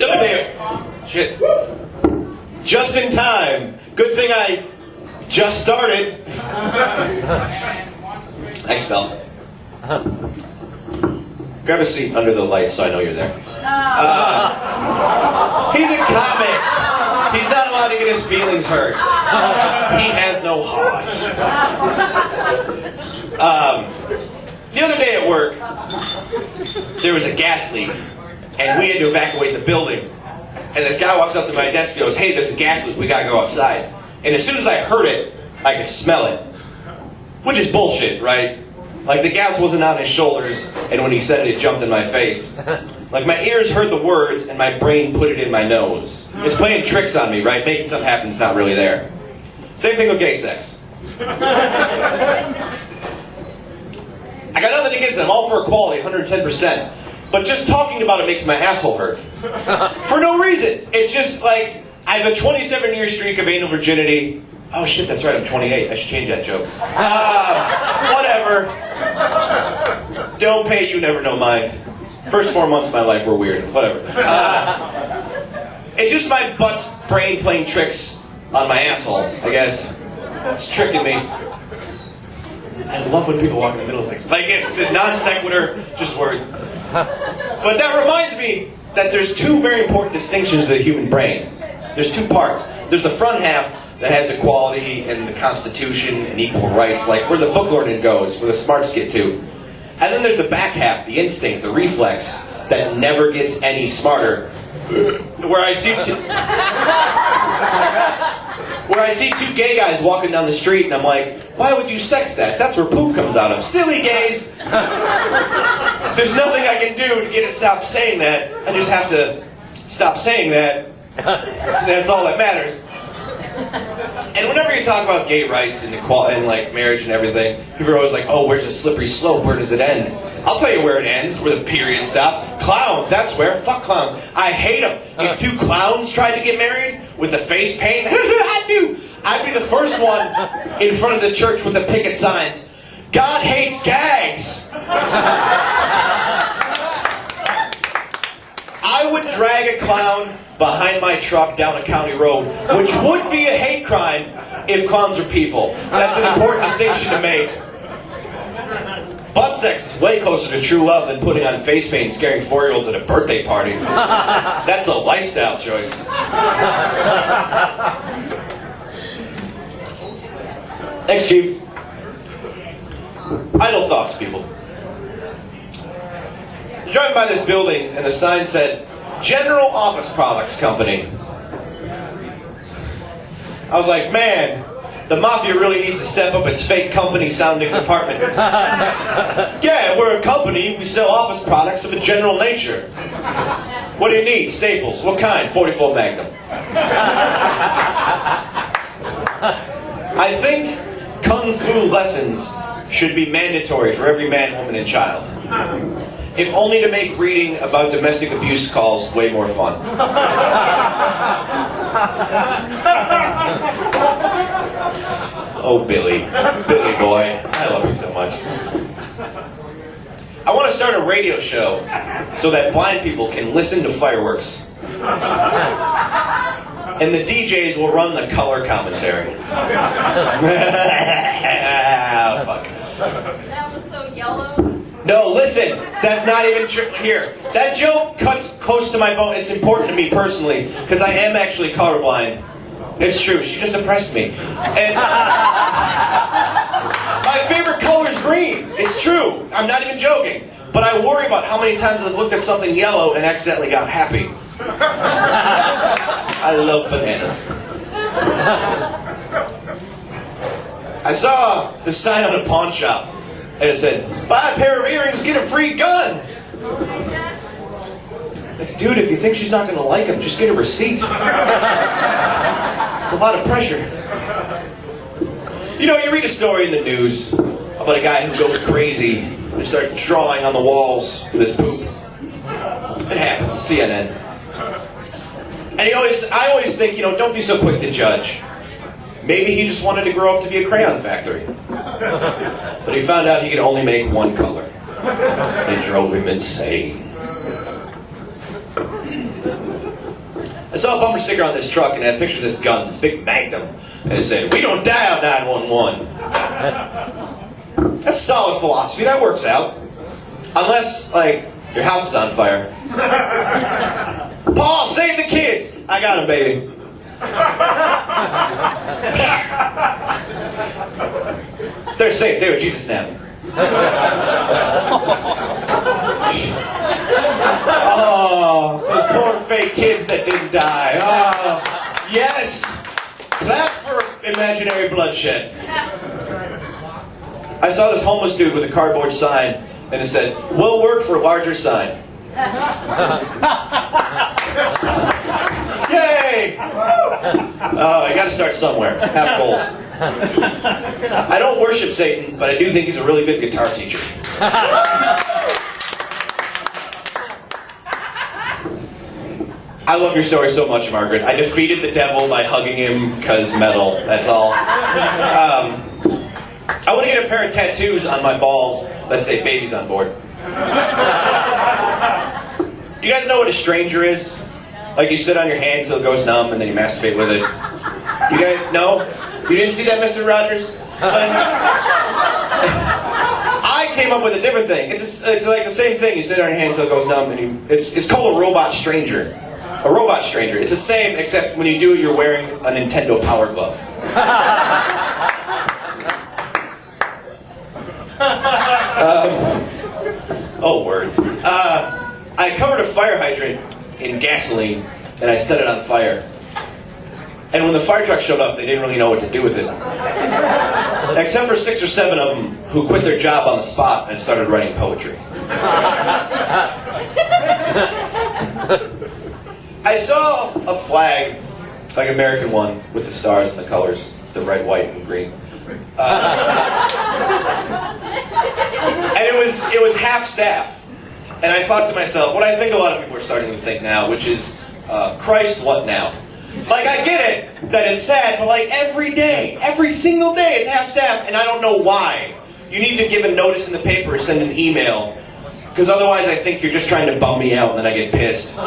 The other day, shit. Just in time. Good thing I just started. Thanks, Belle. Grab a seat under the lights so I know you're there. He's a comic. He's not allowed to get his feelings hurt. He has no heart. The other day at work, there was a gas leak, and we had to evacuate the building. And this guy walks up to my desk and goes, "Hey, there's a gas leak, we gotta go outside." And as soon as I heard it, I could smell it. Which is bullshit, right? Like, the gas wasn't on his shoulders, and when he said it, it jumped in my face. Like, my ears heard the words, and my brain put it in my nose. It's playing tricks on me, right? Making something happen that's not really there. Same thing with gay sex. I got nothing against it. I'm all for equality, 110%. But just talking about it makes my asshole hurt. For no reason. It's just like, I have a 27-year streak of anal virginity. Oh shit, that's right, I'm 28. I should change that joke. Whatever. Don't pay, you never know mine. First 4 months of my life were weird. Whatever. It's just my butt's brain playing tricks on my asshole, I guess. It's tricking me. I love when people walk in the middle of things. Like, the non sequitur, just words. But that reminds me that there's two very important distinctions of the human brain. There's two parts. There's the front half that has equality and the Constitution and equal rights, like where the book learning goes, where the smarts get to. And then there's the back half, the instinct, the reflex, that never gets any smarter. Where I see two gay guys walking down the street and I'm like, why would you sex that? That's where poop comes out of. Silly gays! There's nothing I can do to get it to stop saying that. I just have to stop saying that. That's all that matters. And whenever you talk about gay rights and equality and like marriage and everything, people are always like, oh, where's the slippery slope? Where does it end? I'll tell you where it ends, where the period stops. Clowns, that's where. Fuck clowns. I hate them. If two clowns tried to get married with the face paint, I'd be the first one in front of the church with the picket signs. God hates gags. I would drag a clown behind my truck down a county road, which would be a hate crime if clowns are people. That's an important distinction to make. Butt sex is way closer to true love than putting on face paint and scaring 4-year-olds at a birthday party. That's a lifestyle choice. Thanks, Chief. Idle thoughts, people. You're driving by this building and the sign said, General Office Products Company. I was like, man, the mafia really needs to step up its fake company-sounding department. Yeah, we're a company. We sell office products of a general nature. What do you need? Staples. What kind? 44 Magnum. I think Kung Fu lessons should be mandatory for every man, woman, and child. If only to make reading about domestic abuse calls way more fun. Oh, Billy. Billy boy. I love you so much. I want to start a radio show so that blind people can listen to fireworks. And the DJs will run the color commentary. Ah, fuck. That was so yellow. No, listen, that's not even true. Here, that joke cuts close to my bone. It's important to me personally, because I am actually colorblind. It's true, she just impressed me. It's... My favorite color is green. It's true, I'm not even joking. But I worry about how many times I've looked at something yellow and accidentally got happy. I love bananas. I saw the sign on a pawn shop. And it said, buy a pair of earrings, get a free gun. It's like, dude, if you think she's not going to like them, just get a receipt. It's a lot of pressure. You know, you read a story in the news about a guy who goes crazy and starts drawing on the walls with his poop. It happens, CNN. And I always think, you know, don't be so quick to judge. Maybe he just wanted to grow up to be a crayon factory. But he found out he could only make one color. It drove him insane. saw a bumper sticker on this truck and it had a picture of this gun, this big Magnum. And it said, "We don't dial 911. That's solid philosophy. That works out. Unless, like, your house is on fire. Paul, save the kids! I got him, baby. They're safe. They were Jesus name. Oh, those poor fake kids that didn't die. Oh, yes. Clap for imaginary bloodshed. I saw this homeless dude with a cardboard sign, and it said, "We'll work for a larger sign." Yay! Oh, you got to start somewhere. Have goals. I don't worship Satan, but I do think he's a really good guitar teacher. I love your story so much, Margaret. I defeated the devil by hugging him because metal. That's all. I want to get a pair of tattoos on my balls that say "babies on board." Do you guys know what a stranger is? Like you sit on your hand until it goes numb and then you masturbate with it. You guys know? You didn't see that, Mr. Rogers? I came up with a different thing. It's like the same thing. You sit on your hand until it goes numb, and it's called a robot stranger. A robot stranger. It's the same, except when you do it, you're wearing a Nintendo Power Glove. Oh, words. I covered a fire hydrant in gasoline, and I set it on fire. And when the fire truck showed up, they didn't really know what to do with it. Except for 6 or 7 of them who quit their job on the spot and started writing poetry. I saw a flag, like an American one, with the stars and the colors, the red, white, and green. And it was half staff. And I thought to myself, what I think a lot of people are starting to think now, which is, Christ, what now? Like, I get it that it's sad, but like every day, every single day, it's half staff, and I don't know why. You need to give a notice in the paper or send an email, because otherwise I think you're just trying to bum me out, and then I get pissed.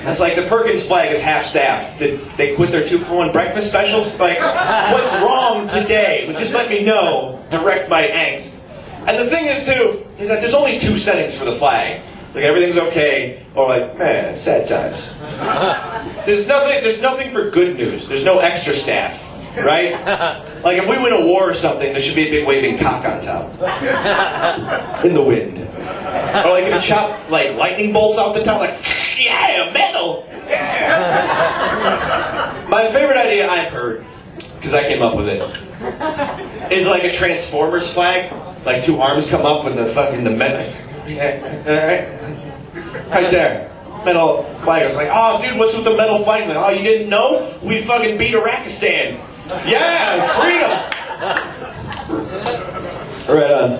It's like the Perkins flag is half staff. Did they quit their 2-for-1 breakfast specials? Like, what's wrong today? Just let me know. Direct my angst. And the thing is, too, is that there's only 2 settings for the flag. Like, everything's okay, or like, man, sad times. There's nothing for good news. There's no extra staff, right? Like, if we win a war or something, there should be a big waving cock on top. In the wind. Or like, if you chop, like, lightning bolts out the top, like, yeah, metal! Yeah. My favorite idea I've heard, because I came up with it, is like a Transformers flag. Like, 2 arms come up with the metal. Right there. Metal flag. I was like, oh, dude, what's with the metal flag? Like, oh, you didn't know? We fucking beat Iraqistan. Yeah, freedom. Right on.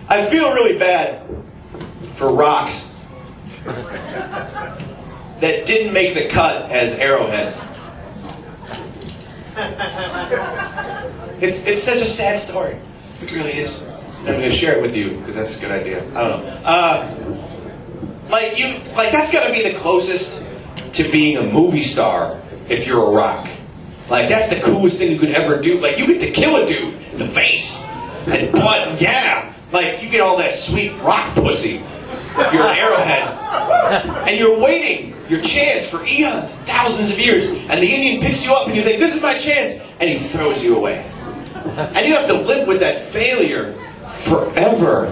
I feel really bad for rocks that didn't make the cut as arrowheads. It's such a sad story. It really is. I'm going to share it with you because that's a good idea. I don't know. That's got to be the closest to being a movie star if you're a rock. Like, that's the coolest thing you could ever do. Like, you get to kill a dude in the face and blood. Yeah. Like, you get all that sweet rock pussy if you're an arrowhead. And you're waiting your chance for eons, thousands of years. And the Indian picks you up and you think, this is my chance. And he throws you away. And you have to live with that failure forever.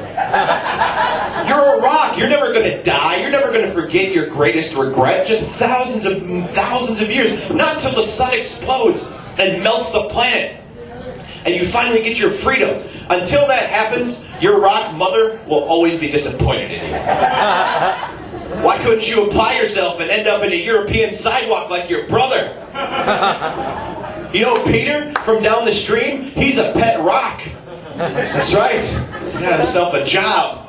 You're a rock. You're never going to die. You're never going to forget your greatest regret. Just thousands of years. Not until the sun explodes and melts the planet. And you finally get your freedom. Until that happens, your rock mother will always be disappointed in you. Why couldn't you apply yourself and end up in a European sidewalk like your brother? You know Peter from down the stream? He's a pet rock. That's right. He got himself a job.